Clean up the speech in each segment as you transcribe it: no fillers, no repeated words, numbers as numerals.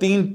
3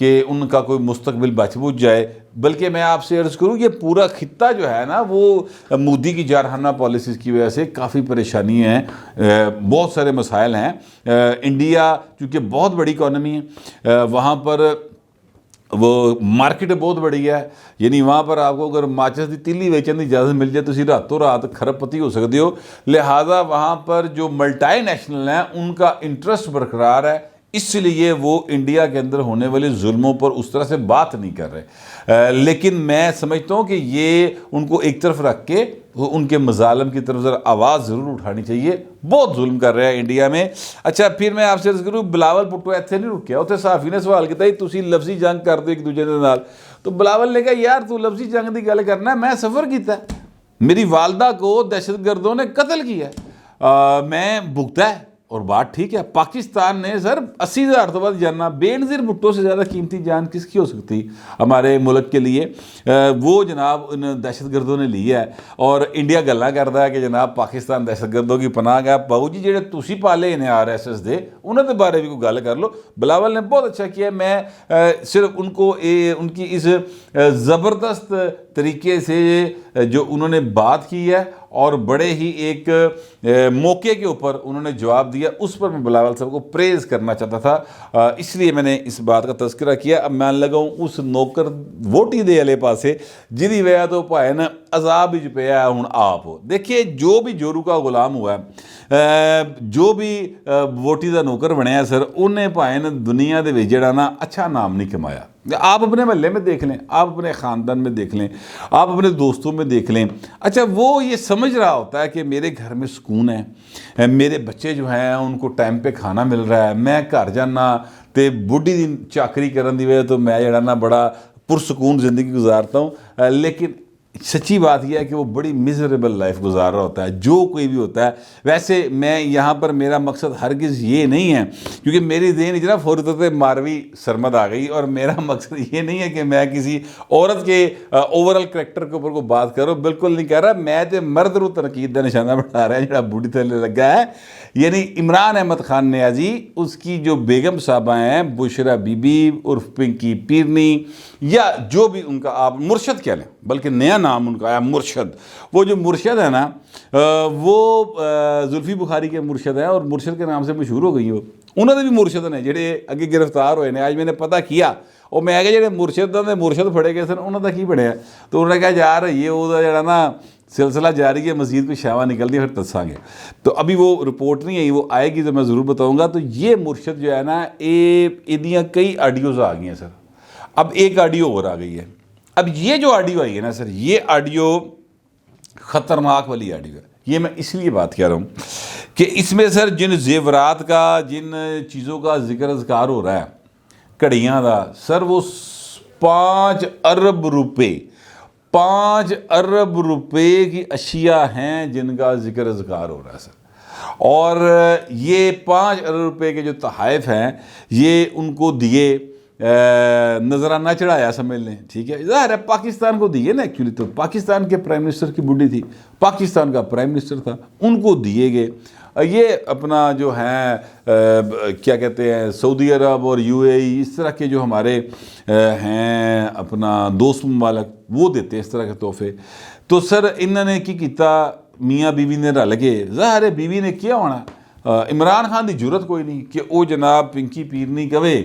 کہ ان کا کوئی مستقبل بچ بچ جائے، بلکہ میں آپ سے عرض کروں یہ پورا خطہ جو ہے نا وہ مودی کی جارحانہ پالیسیز کی وجہ سے کافی پریشانی ہیں، بہت سارے مسائل ہیں۔ انڈیا چونکہ بہت بڑی اکانومی ہے، وہاں پر وہ مارکیٹ بہت بڑی ہے، یعنی وہاں پر آپ کو اگر ماچس کی تیلی ویچن کی اجازت مل جائے تو اسی راتوں رات کھرب پتی ہو سکتے ہو، لہٰذا وہاں پر جو ملٹائی نیشنل ہیں ان کا انٹرسٹ برقرار ہے، اس لیے وہ انڈیا کے اندر ہونے والے ظلموں پر اس طرح سے بات نہیں کر رہے۔ لیکن میں سمجھتا ہوں کہ یہ ان کو ایک طرف رکھ کے ان کے مظالم کی طرف ذرا آواز ضرور اٹھانی چاہیے، بہت ظلم کر رہے ہیں انڈیا میں۔ اچھا پھر میں آپ سے عرض کروں بلاول بھٹو ایتھے نہیں رکیا، اتنے صحافی نے سوال کیا تسی لفظی جنگ کر دو ایک دوجے دے نال، تو بلاول نے کہا یار تو لفظی جنگ دی گل کرنا ہے، میں سفر کیتا ہے، میری والدہ کو دہشت گردوں نے قتل کیا ہے، میں بھگتا ہے، اور بات ٹھیک ہے۔ پاکستان نے سر 80,000 تو بعد جانا، بے نظیر بھٹو سے زیادہ قیمتی جان کس کی ہو سکتی ہمارے ملک کے لیے؟ وہ جناب ان دہشت گردوں نے لیا ہے، اور انڈیا گلاں کرتا ہے کہ جناب پاکستان دہشت گردوں کی پناہ گیا۔ باؤ جی جہے تسی پالے انہیں RSS دے انہوں نے بارے بھی کوئی گل کر لو۔ بلاول نے بہت اچھا کیا، میں صرف ان کو ان کی اس زبردست طریقے سے جو انہوں نے بات کی ہے اور بڑے ہی ایک موقع کے اوپر انہوں نے جواب دیا، اس پر میں بلاول صاحب کو پریز کرنا چاہتا تھا، اس لیے میں نے اس بات کا تذکرہ کیا۔ اب میں لگاؤں اس نوکر ووٹی دے والے پاسے جدی وجہ تو بھائی نا عذاب ہی پیا ہوں آپ دیکھیے، جو بھی جورو کا غلام ہوا ہے، جو بھی ووٹی دا نوکر بنیا سر، انہیں بھائی نا دنیا دے جڑا نا اچھا نام نہیں کمایا۔ آپ اپنے محلے میں دیکھ لیں، آپ اپنے خاندان میں دیکھ لیں، آپ اپنے دوستوں میں دیکھ لیں، اچھا وہ یہ سمجھ رہا ہوتا ہے کہ میرے گھر میں سکون ہے، میرے بچے جو ہیں ان کو ٹائم پہ کھانا مل رہا ہے، میں گھر جانا تے بڈھی دی چاکری کرن دی وجہ تو میں جڑا نا بڑا پرسکون زندگی گزارتا ہوں، لیکن سچی بات یہ ہے کہ وہ بڑی میزریبل لائف گزار رہا ہوتا ہے جو کوئی بھی ہوتا ہے۔ ویسے میں یہاں پر میرا مقصد ہرگز یہ نہیں ہے، کیونکہ میری ذہن اجرا فورت ماروی سرمد آ گئی، اور میرا مقصد یہ نہیں ہے کہ میں کسی عورت کے اوورال کریکٹر کے اوپر کو بات کروں، بالکل نہیں کہہ رہا، میں تو مرد رو تنقید کا نشانہ بنا رہا ہے جڑا بوڑھی تھلے لگا ہے، یعنی عمران احمد خان نیازی، اس کی جو بیگم صاحبہ ہیں بشرا بی بی عرف پنکی پیرنی، یا جو بھی ان کا آپ مرشد کہہ لیں، بلکہ نیا نام ان کا آیا مرشد، وہ جو مرشد ہے نا وہ زلفی بخاری کے مرشد ہیں، اور مرشد کے نام سے مشہور ہو گئی ہو، انہوں نے بھی مرشد نے جڑے اگے گرفتار ہوئے ہیں، آج میں نے پتہ کیا، اور میں کہ جڑے مرشد پھڑے گئے سن انہوں کا کی بنیا، تو انہوں نے کہا یار یہ وہ جڑا نا سلسلہ جاری ہے، مزید کوئی شاوہ نکل دی پھر دساں گے، تو ابھی وہ رپورٹ نہیں آئی، وہ آئے گی تو میں ضرور بتاؤں گا۔ تو یہ مرشد جو ہے نا یہ کئی آڈیوز آ گئی ہیں سر، اب ایک آڈیو اور آ گئی ہے، اب یہ جو آڈیو آئی ہے نا سر، یہ آڈیو خطرناک والی آڈیو ہے، یہ میں اس لیے بات کہہ رہا ہوں کہ اس میں سر جن زیورات کا، جن چیزوں کا ذکر اذکار ہو رہا ہے، کڑیاں دا سر، وہ 5 ارب روپے 5 ارب روپے کی اشیاء ہیں جن کا ذکر اذکار ہو رہا ہے سر، اور یہ 5 ارب روپے کے جو تحائف ہیں یہ ان کو دیے، نظرانہ چڑھایا سمجھ لیں، ٹھیک ہے، ظاہر ہے پاکستان کو دیے نا، ایکچولی تو پاکستان کے پرائم منسٹر کی بڈھی تھی، پاکستان کا پرائم منسٹر تھا، ان کو دیے گئے۔ یہ اپنا جو ہیں کیا کہتے ہیں سعودی عرب اور UAE، اس طرح کے جو ہمارے ہیں اپنا دوست ممالک، وہ دیتے ہیں اس طرح کے تحفے۔ تو سر انہوں نے کی کیتا، میاں بیوی نے رل گئے، ظاہر ہے بیوی نے کیا ہونا، عمران خان دی جرت کوئی نہیں کہ وہ جناب پنکی پیرنی کہے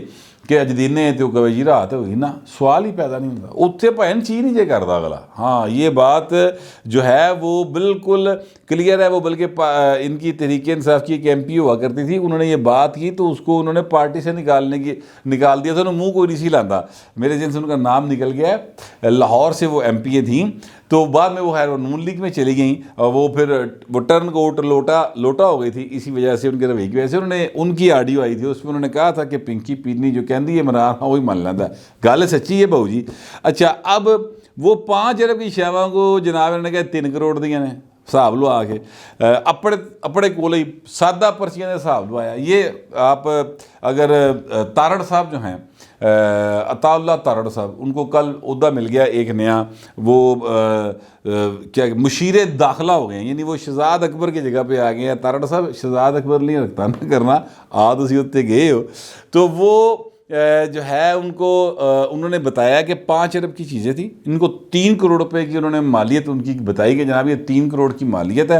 کہ اج دینے تو کہے جی رات ہوئی نا، سوال ہی پیدا نہیں ہوتا، اتنے بھین چی نہیں جے کرتا اگلا۔ ہاں یہ بات جو ہے وہ بالکل کلیئر ہے، وہ بلکہ ان کی تحریک انصاف کی ایک MP ہوا کرتی تھی، انہوں نے یہ بات کی تو اس کو انہوں نے پارٹی سے نکال دیا تھا، انہوں نے منہ کوئی نہیں سی لاندہ، میرے ذہن سے ان کا نام نکل گیا ہے، لاہور سے وہ MP تھیں، تو بعد میں وہ خیر نون لیگ میں چلی گئیں، اور وہ پھر وہ ٹرن کوٹ لوٹا ہو گئی تھی، اسی وجہ سے ان کے رویے کی وجہ سے انہوں نے، ان کی آڈیو آئی تھی، اس میں انہوں نے کہا تھا کہ پنکی پیرنی جو کہندی ہے عمران خان وہی مان لینا ہے، گل سچی ہے بہو جی۔ اچھا اب وہ 5 ارب کی شیواں کو جناب انہوں نے کہا 3 کروڑ دیا نے، حساب لو آ کے اپنے کول ہی سادہ پرچیاں نے حساب لوایا۔ یہ آپ اگر تارڑ صاحب جو ہیں عطا اللہ تارڑ صاحب، ان کو کل عہدہ مل گیا ایک نیا، وہ کیا مشیر داخلہ ہو گئے ہیں، یعنی وہ شہزاد اکبر کی جگہ پہ آ گئے ہیں۔ تارڑ صاحب شہزاد اکبر نہیں رکھتا نہ کرنا، آد اسی اتنے گئے ہو، تو وہ جو ہے ان کو انہوں نے بتایا کہ 5 ارب کی چیزیں تھیں، ان کو 3 کروڑ روپے کی انہوں نے مالیت ان کی بتائی کہ جناب یہ 3 کروڑ کی مالیت ہے،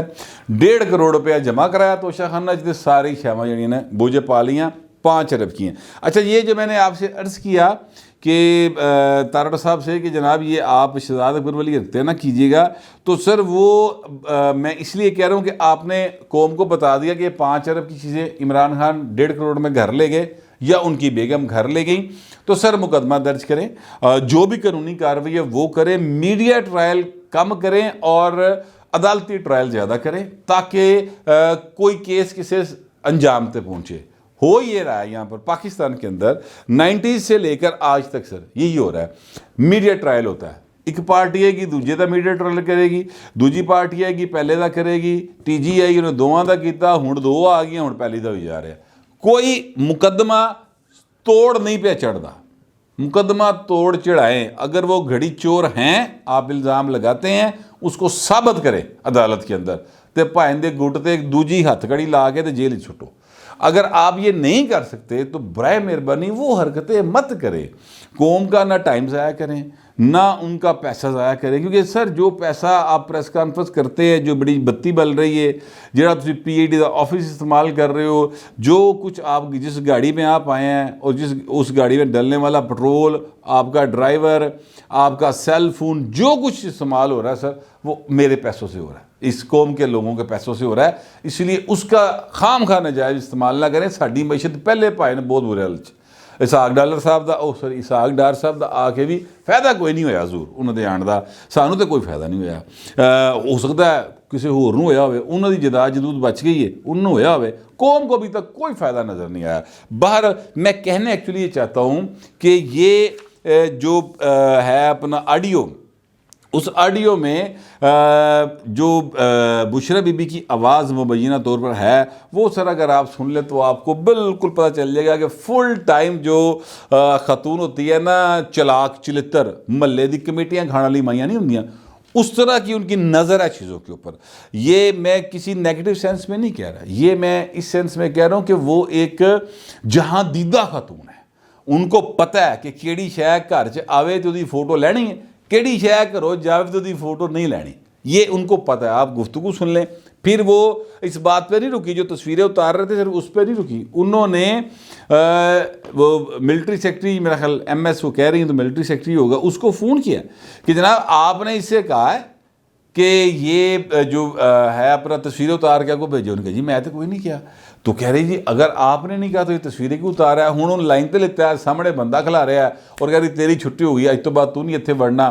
1.5 کروڑ روپیہ جمع کرایا توشہ خانہ جتنے ساری شیواں جڑی نے بوجھے پا لیاں 5 ارب کی ہیں۔ اچھا یہ جو میں نے آپ سے عرض کیا کہ تارڑ صاحب سے کہ جناب یہ آپ شہزاد اکبر ولی رکھتے نہ کیجیے گا، تو سر وہ میں اس لیے کہہ رہا ہوں کہ آپ نے قوم کو بتا دیا کہ یہ 5 ارب کی چیزیں عمران خان 1.5 کروڑ میں گھر لے گئے یا ان کی بیگم گھر لے گئیں، تو سر مقدمہ درج کریں، جو بھی قانونی کارروائی ہے وہ کریں، میڈیا ٹرائل کم کریں اور عدالتی ٹرائل زیادہ کریں تاکہ کوئی کیس کسی انجام تک پہنچے۔ ہو یہ رہا ہے یہاں پر پاکستان کے اندر 90s سے لے کر آج تک سر یہی ہو رہا ہے، میڈیا ٹرائل ہوتا ہے، ایک پارٹی ہے گی دوجے دا میڈیا ٹرائل کرے گی، دوجی پارٹی ہے گی پہلے دا کرے گی، تیجی ہے گی انہیں دوواں دا کیتا، ہن 2 آ گئی ہن پہلی دا ہوئی جا رہا ہے۔ کوئی مقدمہ توڑ نہیں پہ چڑھتا، مقدمہ توڑ چڑھائیں، اگر وہ گھڑی چور ہیں آپ الزام لگاتے ہیں اس کو ثابت کریں عدالت کے اندر، تے پائندے گھٹتے دوجی ہتھ کڑی لا کے تے جیل چھٹو۔ اگر آپ یہ نہیں کر سکتے تو برائے مہربانی وہ حرکتیں مت کریں، قوم کا نہ ٹائم ضائع کریں نہ ان کا پیسہ ضائع کریں، کیونکہ سر جو پیسہ آپ پریس کانفرنس کرتے ہیں، جو بڑی بتی بل رہی ہے، جہاں تسی پی اے ڈی دا آفس استعمال کر رہے ہو، جو کچھ آپ جس گاڑی میں آپ آئے ہیں اور اس گاڑی میں ڈلنے والا پٹرول، آپ کا ڈرائیور، آپ کا سیل فون، جو کچھ استعمال ہو رہا ہے سر وہ میرے پیسوں سے ہو رہا ہے، اس قوم کے لوگوں کے پیسوں سے ہو رہا ہے، اس لیے اس کا خام خواہ ناجائز استعمال نہ کریں۔ ساڈی معیشت پہلے پائے نے بہت برے حال اسحاق ڈالر صاحب دا اسحاق ڈار صاحب دا آ کے بھی فائدہ کوئی نہیں ہویا حضور انہوں دے آن دا، سانو تے کوئی فائدہ نہیں ہویا، ہو سکتا ہے کسی ہور نوں ہویا ہوئے، انہوں دی جداد جدود بچ گئی ہے، انہوں ہویا ہوئے، قوم کو ابھی تک کوئی فائدہ نظر نہیں آیا۔ باہر میں کہنے ایکچولی یہ چاہتا ہوں کہ یہ جو ہے اپنا آڈیو، اس آڈیو میں جو بشرا بی بی کی آواز مبینہ طور پر ہے وہ سر اگر آپ سن لیں تو آپ کو بالکل پتہ چل جائے گا کہ فل ٹائم جو خاتون ہوتی ہے نا چلاک چلتر، محلے دی کمیٹیاں کھانے والی مائیاں نہیں ہوندیاں، اس طرح کی ان کی نظر ہے چیزوں کے اوپر۔ یہ میں کسی نیگیٹو سینس میں نہیں کہہ رہا، یہ میں اس سینس میں کہہ رہا ہوں کہ وہ ایک جہاں دیدہ خاتون ہے، ان کو پتہ ہے کہ کیڑی شے گھر چ آوے تو دی فوٹو لینی ہے، کیڑی شے کرو جاوے تو دی فوٹو نہیں لینی، یہ ان کو پتہ ہے۔ آپ گفتگو سن لیں، پھر وہ اس بات پہ نہیں رکی، جو تصویریں اتار رہے تھے صرف اس پہ نہیں رکی، انہوں نے وہ ملٹری سیکٹری میرا خیال ایم ایس وہ کہہ رہی ہیں تو ملٹری سیکٹری ہوگا، اس کو فون کیا کہ جناب آپ نے اس سے کہا ہے کہ یہ جو ہے اپنا تصویریں اتار کے کو بھیجو، انہوں نے کہا جی میں تو کوئی نہیں کیا، تو کہہ رہی جی اگر آپ نے نہیں کہا تو یہ تصویریں کیوں اتارا ہے، ہوں ان لائن تے لیتا ہے، سامنے بندہ کھلا رہا ہے اور کہہ رہی تیری چھٹی ہو گئی، آج تو بات تو نہیں اتنے بڑھنا۔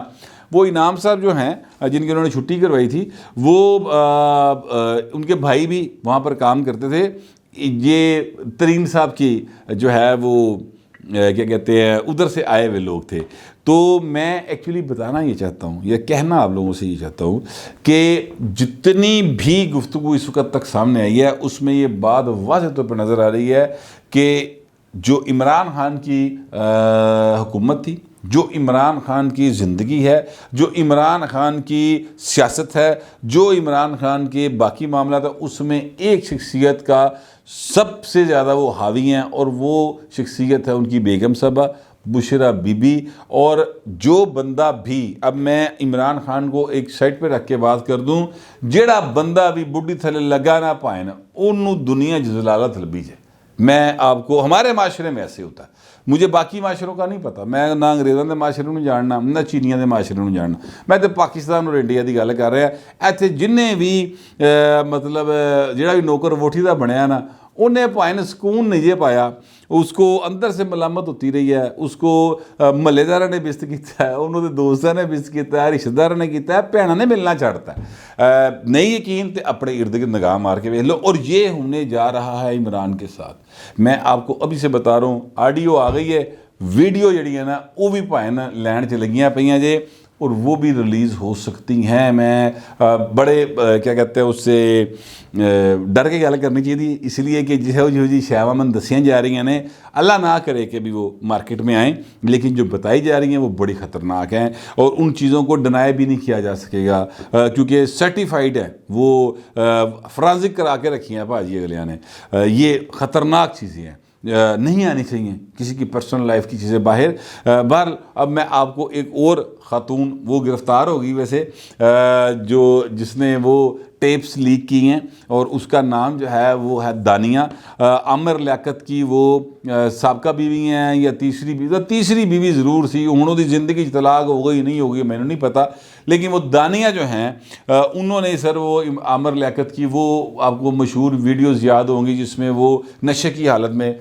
وہ انعام صاحب جو ہیں جن کی انہوں نے چھٹی کروائی تھی، وہ ان کے بھائی بھی وہاں پر کام کرتے تھے، یہ ترین صاحب کی جو ہے وہ کیا کہتے ہیں ادھر سے آئے ہوئے لوگ تھے۔ تو میں ایکچولی بتانا یہ چاہتا ہوں یا کہنا آپ لوگوں سے یہ چاہتا ہوں کہ جتنی بھی گفتگو اس وقت تک سامنے آئی ہے اس میں یہ بات واضح طور پر نظر آ رہی ہے کہ جو عمران خان کی حکومت تھی، جو عمران خان کی زندگی ہے، جو عمران خان کی سیاست ہے، جو عمران خان کے باقی معاملات ہیں، اس میں ایک شخصیت کا سب سے زیادہ وہ حاوی ہیں اور وہ شخصیت ہے ان کی بیگم صاحبہ بشرا بی بی۔ اور جو بندہ بھی، اب میں عمران خان کو ایک سائٹ پہ رکھ کے بات کر دوں، جیڑا بندہ بھی بڈھی تھلے لگا نہ پائے نا انہوں دنیا جزلالت لبی جائے۔ میں آپ کو ہمارے معاشرے میں ایسے ہوتا ہے، مجھے باقی معاشروں کا نہیں پتا، میں نہ انگریزوں کے معاشرے میں جاننا نہ چینیاں کے معاشرے میں جاننا، میں تو پاکستان اور انڈیا کی گل کر رہا۔ ایتھے جنہیں بھی مطلب جڑا بھی نوکر ووٹی دا بنیا نا انہیں پائے نے سکون نہیں جے پایا، اس کو اندر سے ملامت ہوتی رہی ہے، اس کو محلے داروں نے بست کیتا ہے، انہوں نے دوستوں نے بست کیتا ہے، رشتہ داروں نے کیتا ہے، بھینوں نے ملنا چاہتا ہے۔ نہیں یقین تے اپنے ارد گرد نگاہ مار کے ویکھ لو، اور یہ ہونے جا رہا ہے عمران کے ساتھ۔ میں آپ کو ابھی سے بتا رہا ہوں، آڈیو آ گئی ہے، ویڈیو جڑی ہے نا وہ بھی پائے نا لین چ لگیاں پئیاں جے اور وہ بھی ریلیز ہو سکتی ہیں۔ میں بڑے کیا کہتے ہیں اس سے ڈر کے گل کرنی چاہیے، اس لیے کہ جو جی شیواں من دسیاں جا رہی ہیں اللہ نہ کرے کہ بھی وہ مارکیٹ میں آئیں، لیکن جو بتائی جا رہی ہیں وہ بڑی خطرناک ہیں اور ان چیزوں کو ڈنائی بھی نہیں کیا جا سکے گا کیونکہ سرٹیفائیڈ ہے، وہ فرانزک کرا کے رکھی ہیں بھاجی اگلیاں نے۔ یہ خطرناک چیزیں ہیں، نہیں آنی چاہیے کسی کی پرسنل لائف کی چیزیں باہر. بہرحال اب میں آپ کو ایک اور خاتون وہ گرفتار ہوگی ویسے جس نے وہ ٹیپس لیک کی ہیں, اور اس کا نام جو ہے وہ ہے دانیہ. عامر لیاقت کی وہ سابقہ بیوی ہیں یا تیسری بیوی ضرور تھی. انہوں نے زندگی طلاق ہو گئی نہیں ہوگی میں نے نہیں پتا, لیکن وہ دانیہ جو ہیں انہوں نے سر وہ عامر لیاقت کی وہ آپ کو مشہور ویڈیوز یاد ہوں گی جس میں وہ نشے کی حالت میں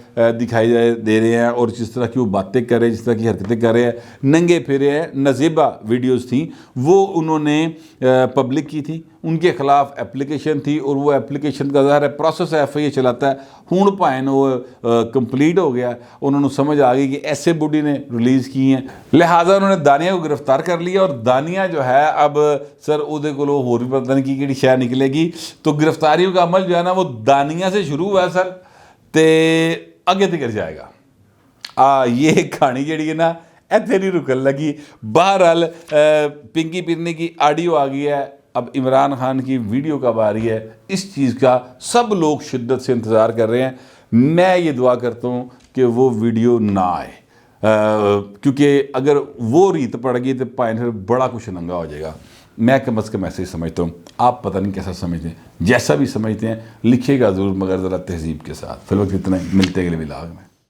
دکھائی دے رہے ہیں, اور جس طرح کی وہ باتیں کر رہے ہیں, جس طرح کی حرکتیں کر رہے ہیں, ننگے پھرے ہیں, نازیبا ویڈیوز تھیں, وہ انہوں نے پبلک کی تھی. ان کے خلاف اپلیکیشن تھی, اور وہ اپلیکیشن کا ظاہر ہے پروسیس ایف آئی اے چلاتا ہے. ہون پائن وہ کمپلیٹ ہو گیا, انہوں نے سمجھ آ گئی کہ ایسے بڈی نے ریلیز کی ہیں, لہٰذا انہوں نے دانیہ کو گرفتار کر لیا. اور دانیہ جو ہے اب سر اودے کو ہو رہی پتہ نہیں کی شے نکلے گی. تو گرفتاریوں کا عمل جو ہے نا وہ دانیہ سے شروع ہوا ہے سر, تے اگے تک جائے گا. یہ کہانی جڑی ہے نا ایتھے نہیں رکن لگی. بہرحال پنکی پرنی کی آڈیو آ گئی ہے, اب عمران خان کی ویڈیو کب آ رہی ہے اس چیز کا سب لوگ شدت سے انتظار کر رہے ہیں. میں یہ دعا کرتا ہوں کہ وہ ویڈیو نہ آئے, کیونکہ اگر وہ ریت پڑ گئی تو پائن پھر بڑا کچھ ننگا ہو جائے گا. میں کم از کم ایسے ہی سمجھتا ہوں, آپ پتہ نہیں کیسا سمجھتے ہیں, جیسا بھی سمجھتے ہیں لکھیے گا ضرور مگر ذرا تہذیب کے ساتھ. فی الوقت اتنا ہی, ملتے ہیں اگلے ولاگ میں.